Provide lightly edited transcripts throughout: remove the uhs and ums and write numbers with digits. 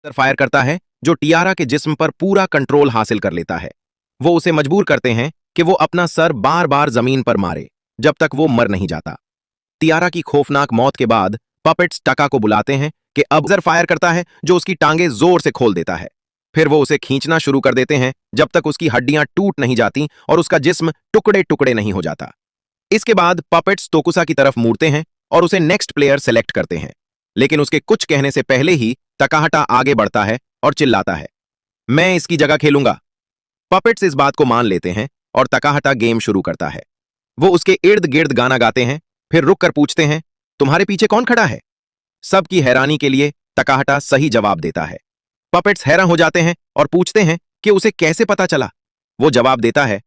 Fire करता है जो टियारा के जिस्म पर पूरा कंट्रोल हासिल कर लेता है। वो उसे मजबूर करते हैं कि वो अपना सर बार बार जमीन पर मारे जब तक वो मर नहीं जाता। टियारा की खौफनाक मौत के बाद पपेट्स टका को बुलाते हैं कि अब फायर करता है जो उसकी टांगे जोर से खोल देता है। फिर वो उसे खींचना शुरू कर देते हैं जब तक उसकी हड्डियां टूट नहीं जाती और उसका जिस्म टुकड़े टुकड़े नहीं हो जाता। इसके बाद पपेट्स तोकुसा की तरफ मुड़ते हैं और उसे नेक्स्ट प्लेयर सेलेक्ट करते हैं, लेकिन उसके कुछ कहने से पहले ही तकाहटा आगे बढ़ता है और चिल्लाता है, मैं इसकी जगह खेलूंगा। पपेट्स इस बात को मान लेते हैं और तकाहटा गेम शुरू करता है। वो उसके इर्द गिर्द गाना गाते हैं, फिर रुक कर पूछते हैं, तुम्हारे पीछे कौन खड़ा है? सबकी हैरानी के लिए तकाहटा सही जवाब देता है। पपेट्स हैरान हो जाते हैं और पूछते हैं कि उसे कैसे पता चला। वो जवाब देता है,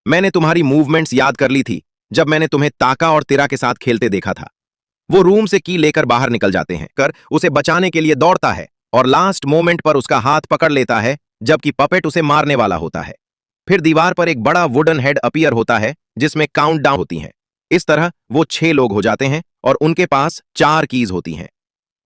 मैंने तुम्हारी मूवमेंट्स याद कर ली थी जब मैंने तुम्हें ताका और तिरा के साथ खेलते देखा था। वो रूम से की लेकर बाहर निकल जाते हैं, कर उसे बचाने के लिए दौड़ता है और लास्ट मोमेंट पर उसका हाथ पकड़ लेता है जबकि पपेट उसे मारने वाला होता है। फिर दीवार पर एक बड़ा वुडन हेड अपीयर होता है जिसमें काउंटडाउन होती हैं। इस तरह वो 6 लोग हो जाते हैं और उनके पास 4 कीज होती हैं।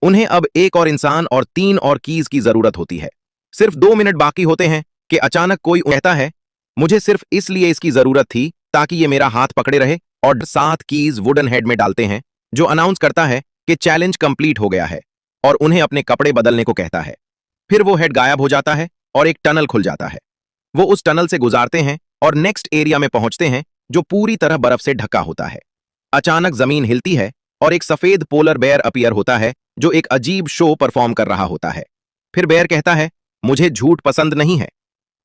उन्हें अब एक और इंसान और 3 और कीज की जरूरत होती है। सिर्फ 2 मिनट बाकी होते हैं कि अचानक कोई कहता है, मुझे सिर्फ इसलिए इसकी जरूरत थी ताकि ये मेरा हाथ पकड़े रहे, और 7 कीज वुडन हेड में डालते हैं जो अनाउंस करता है कि चैलेंज कंप्लीट हो गया है और उन्हें अपने कपड़े बदलने को कहता है। फिर वो हेड गायब हो जाता है और एक टनल खुल जाता है। वो उस टनल से गुजारते हैं और नेक्स्ट एरिया में पहुंचते हैं जो पूरी तरह बर्फ से ढका होता है। अचानक जमीन हिलती है और एक सफेद पोलर बेयर अपीयर होता है जो एक अजीब शो परफॉर्म कर रहा होता है। फिर बेयर कहता है, मुझे झूठ पसंद नहीं है।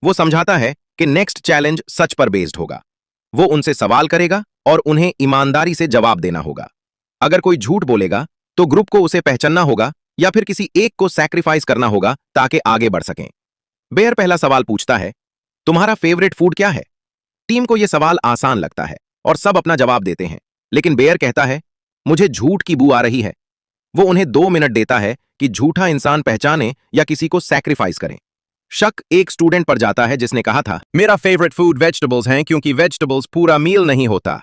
वो समझाता है कि नेक्स्ट चैलेंज सच पर बेस्ड होगा। वो उनसे सवाल करेगा और उन्हें ईमानदारी से जवाब देना होगा। अगर कोई झूठ बोलेगा तो ग्रुप को उसे पहचानना होगा या फिर किसी एक को सैक्रिफाइस करना होगा ताकि आगे बढ़ सकें। बेयर पहला सवाल पूछता है, तुम्हारा फेवरेट फूड क्या है? टीम को यह सवाल आसान लगता है और सब अपना जवाब देते हैं, लेकिन बेयर कहता है, मुझे झूठ की बू आ रही है। वो उन्हें 2 मिनट देता है कि झूठा इंसान पहचाने या किसी को सैक्रिफाइस करें। शक एक स्टूडेंट पर जाता है जिसने कहा था, मेरा फेवरेट फूड वेजिटेबल्स हैं क्योंकि वेजिटेबल्स पूरा मील नहीं होता।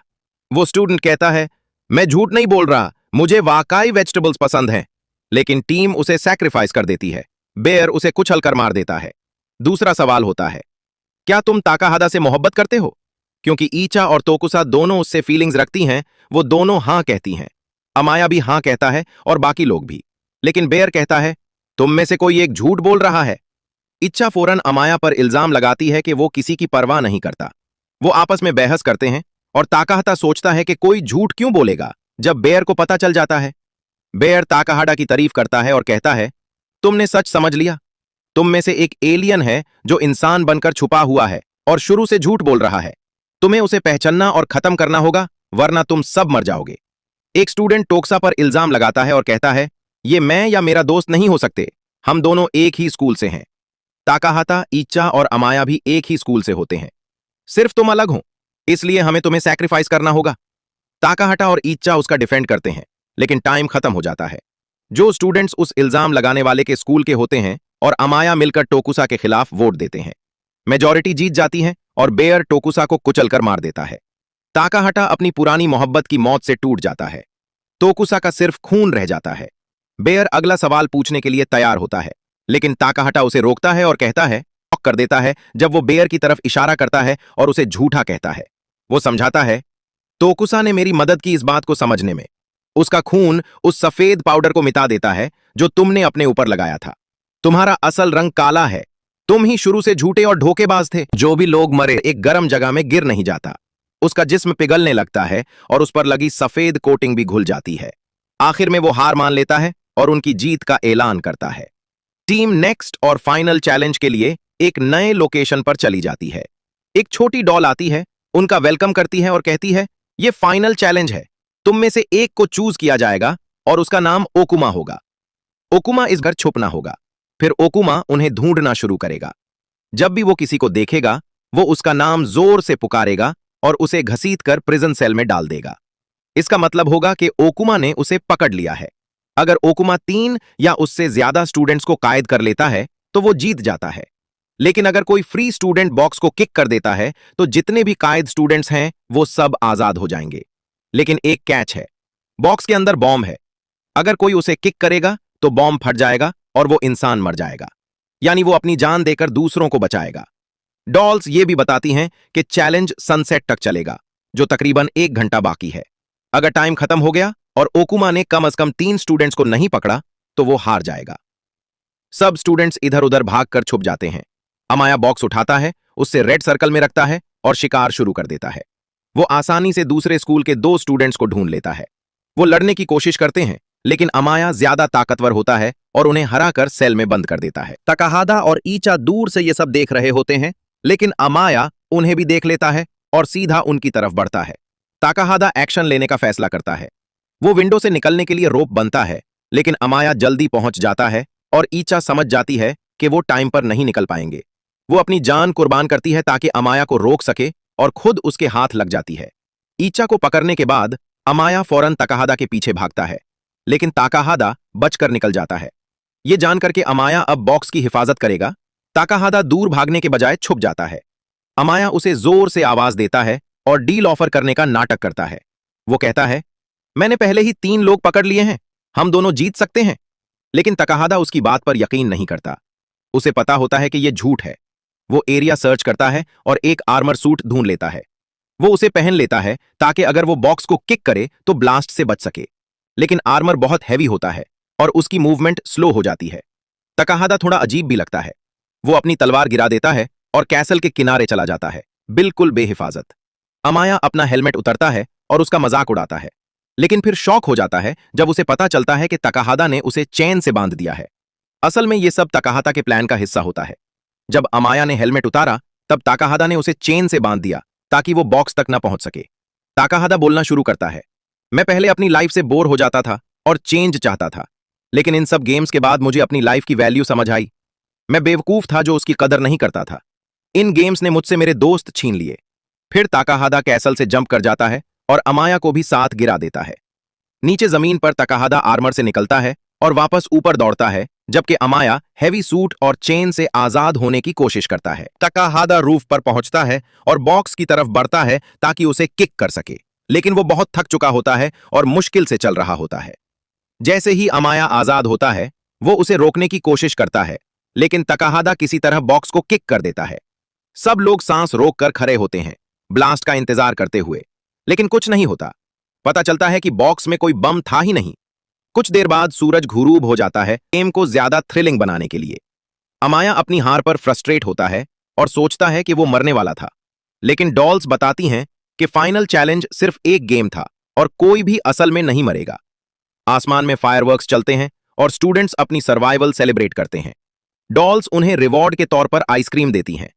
वो स्टूडेंट कहता है, मैं झूठ नहीं बोल रहा, मुझे वाकई वेजिटेबल्स पसंद हैं। लेकिन टीम उसे सैक्रिफाइस कर देती है। बेयर उसे कुचल कर मार देता है। दूसरा सवाल होता है, क्या तुम ताकाहादा से मोहब्बत करते हो? क्योंकि ईचा और तोकुसा दोनों उससे फीलिंग्स रखती हैं, वो दोनों हां कहती हैं। अमाया भी हां कहता है और बाकी लोग भी। लेकिन बेयर कहता है, तुम में से कोई एक झूठ बोल रहा है। इच्छा फौरन अमाया पर इल्जाम लगाती है कि वो किसी की परवाह नहीं करता। वो आपस में बहस करते हैं और ताकाहाता सोचता है कि कोई झूठ क्यों बोलेगा जब बेयर को पता चल जाता है। बेयर ताकाहाडा की तारीफ करता है और कहता है, तुमने सच समझ लिया। तुम में से एक एलियन है जो इंसान बनकर छुपा हुआ है और शुरू से झूठ बोल रहा है। तुम्हें उसे पहचानना और खत्म करना होगा, वरना तुम सब मर जाओगे। एक स्टूडेंट टोक्सा पर इल्जाम लगाता है और कहता है, ये मैं या मेरा दोस्त नहीं हो सकते, हम दोनों एक ही स्कूल से हैं। ताकाहाता, इच्चा और अमाया भी एक ही स्कूल से होते हैं। सिर्फ तुम अलग हो, इसलिए हमें तुम्हें सैक्रिफाइस करना होगा। ताकाहाटा और इच्चा उसका डिफेंड करते हैं, लेकिन टाइम खत्म हो जाता है। जो स्टूडेंट्स उस इल्जाम लगाने वाले के स्कूल के होते हैं और अमाया मिलकर टोकुसा के खिलाफ वोट देते हैं। मेजॉरिटी जीत जाती है और बेयर टोकुसा को कुचलकर मार देता है। ताकाहाटा अपनी पुरानी मोहब्बत की मौत से टूट जाता है। तोकुसा का सिर्फ खून रह जाता है। बेयर अगला सवाल पूछने के लिए तैयार होता है, लेकिन ताकाहाटा उसे रोकता है और कहता है, लॉक कर देता है जब वो बेयर की तरफ इशारा करता है और उसे झूठा कहता है। वो समझाता है, तोकुसा ने मेरी मदद की इस बात को समझने में। उसका खून उस सफेद पाउडर को मिटा देता है जो तुमने अपने ऊपर लगाया था। तुम्हारा असल रंग काला है। तुम ही शुरू से झूठे और धोखेबाज थे। जो भी लोग मरे एक गर्म जगह में गिर नहीं जाता। उसका जिस्म पिघलने लगता है और उस पर लगी सफेद कोटिंग भी घुल जाती है। आखिर में वो हार मान लेता है और उनकी जीत का ऐलान करता है। टीम नेक्स्ट और फाइनल चैलेंज के लिए एक नए लोकेशन पर चली जाती है। एक छोटी डॉल आती है, उनका वेलकम करती है और कहती है, यह फाइनल चैलेंज है। तुम में से एक को चूज किया जाएगा और उसका नाम ओकुमा होगा। ओकुमा इस घर छुपना होगा। फिर ओकुमा उन्हें ढूंढना शुरू करेगा। जब भी वो किसी को देखेगा, वो उसका नाम जोर से पुकारेगा और उसे घसीटकर प्रिजन सेल में डाल देगा। इसका मतलब होगा कि ओकुमा ने उसे पकड़ लिया है। अगर ओकुमा 3 या उससे ज्यादा स्टूडेंट्स को कायद कर लेता है तो वो जीत जाता है। लेकिन अगर कोई फ्री स्टूडेंट बॉक्स को किक कर देता है तो जितने भी कायद स्टूडेंट्स हैं वो सब आजाद हो जाएंगे। लेकिन एक कैच है, बॉक्स के अंदर बॉम्ब है। अगर कोई उसे किक करेगा तो बॉम्ब फट जाएगा और वो इंसान मर जाएगा, यानी वो अपनी जान देकर दूसरों को बचाएगा। डॉल्स ये भी बताती हैं कि चैलेंज सनसेट तक चलेगा, जो तकरीबन 1 घंटा बाकी है। अगर टाइम खत्म हो गया और ओकुमा ने कम से कम 3 स्टूडेंट्स को नहीं पकड़ा तो वो हार जाएगा। सब स्टूडेंट्स इधर उधर भागकर छुप जाते हैं। अमाया बॉक्स उठाता है, उससे रेड सर्कल में रखता है और शिकार शुरू कर देता है। वो आसानी से दूसरे स्कूल के 2 स्टूडेंट्स को ढूंढ लेता है। वो लड़ने की कोशिश करते हैं, लेकिन अमाया ज्यादा ताकतवर होता है और उन्हें हराकर सेल में बंद कर देता है। तकाहादा और ईचा दूर से ये सब देख रहे होते हैं, लेकिन अमाया उन्हें भी देख लेता है और सीधा उनकी तरफ बढ़ता है। ताकाहादा एक्शन लेने का फैसला करता है। वो विंडो से निकलने के लिए रोप बनता है, लेकिन अमाया जल्दी पहुंच जाता है और ईचा समझ जाती है कि वो टाइम पर नहीं निकल पाएंगे। वो अपनी जान कुर्बान करती है ताकि अमाया को रोक सके और खुद उसके हाथ लग जाती है। ईचा को पकड़ने के बाद अमाया फौरन ताकाहादा के पीछे भागता है, लेकिन ताकाहादा बचकर निकल जाता है। ये जानकर के अमाया अब बॉक्स की हिफाजत करेगा। ताकाहादा दूर भागने के बजाय छुप जाता है। अमाया उसे जोर से आवाज देता है और डील ऑफर करने का नाटक करता है। वो कहता है, मैंने पहले ही 3 लोग पकड़ लिए हैं, हम दोनों जीत सकते हैं। लेकिन ताकाहादा उसकी बात पर यकीन नहीं करता। उसे पता होता है कि यह झूठ है। वो एरिया सर्च करता है और एक आर्मर सूट ढूंढ लेता है। वो उसे पहन लेता है ताकि अगर वो बॉक्स को किक करे तो ब्लास्ट से बच सके। लेकिन आर्मर बहुत हैवी होता है और उसकी मूवमेंट स्लो हो जाती है। ताकाहादा थोड़ा अजीब भी लगता है। वो अपनी तलवार गिरा देता है और कैसल के किनारे चला जाता है, बिल्कुल बेहिफाजत। अमाया अपना हेलमेट उतरता है और उसका मजाक उड़ाता है, लेकिन फिर शॉक हो जाता है जब उसे पता चलता है कि ताकाहादा ने उसे चेन से बांध दिया है। असल में यह सब ताकाहादा के प्लान का हिस्सा होता है। जब अमाया ने हेलमेट उतारा तब ताकाहादा ने उसे चेन से बांध दिया ताकि वो बॉक्स तक न पहुंच सके। ताकाहादा बोलना शुरू करता है, मैं पहले अपनी लाइफ से बोर हो जाता था और चेंज चाहता था, लेकिन इन सब गेम्स के बाद मुझे अपनी लाइफ की वैल्यू समझ आई। मैं बेवकूफ था जो उसकी कदर नहीं करता था। इन गेम्स ने मुझसे मेरे दोस्त छीन लिए। फिर ताकाहादा कैसल से जंप कर जाता है और अमाया को भी साथ गिरा देता है। नीचे जमीन पर ताकाहादा आर्मर से निकलता है और वापस ऊपर दौड़ता है, जबकि अमाया हैवी सूट और चेन से आजाद होने की कोशिश करता है। ताकाहादा रूफ पर पहुंचता है और बॉक्स की तरफ बढ़ता है ताकि उसे किक कर सके, लेकिन वो बहुत थक चुका होता है और मुश्किल से चल रहा होता है। जैसे ही अमाया आजाद होता है, वो उसे रोकने की कोशिश करता है, लेकिन ताकाहादा किसी तरह बॉक्स को किक कर देता है। सब लोग सांस रोककर खड़े होते हैं, ब्लास्ट का इंतजार करते हुए, लेकिन कुछ नहीं होता। पता चलता है कि बॉक्स में कोई बम था ही नहीं। कुछ देर बाद सूरज घुरूब हो जाता है, गेम को ज्यादा थ्रिलिंग बनाने के लिए। अमाया अपनी हार पर फ्रस्ट्रेट होता है और सोचता है कि वो मरने वाला था, लेकिन डॉल्स बताती हैं कि फाइनल चैलेंज सिर्फ एक गेम था और कोई भी असल में नहीं मरेगा। आसमान में फायरवर्क्स चलते हैं और स्टूडेंट्स अपनी सर्वाइवल सेलिब्रेट करते हैं। डॉल्स उन्हें रिवॉर्ड के तौर पर आइसक्रीम देती हैं।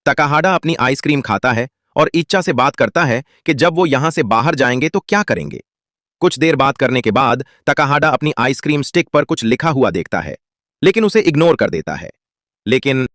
ताकाहाडा अपनी आइसक्रीम खाता है और इच्छा से बात करता है कि जब वो यहां से बाहर जाएंगे तो क्या करेंगे। कुछ देर बात करने के बाद ताकाहाडा अपनी आइसक्रीम स्टिक पर कुछ लिखा हुआ देखता है, लेकिन उसे इग्नोर कर देता है। लेकिन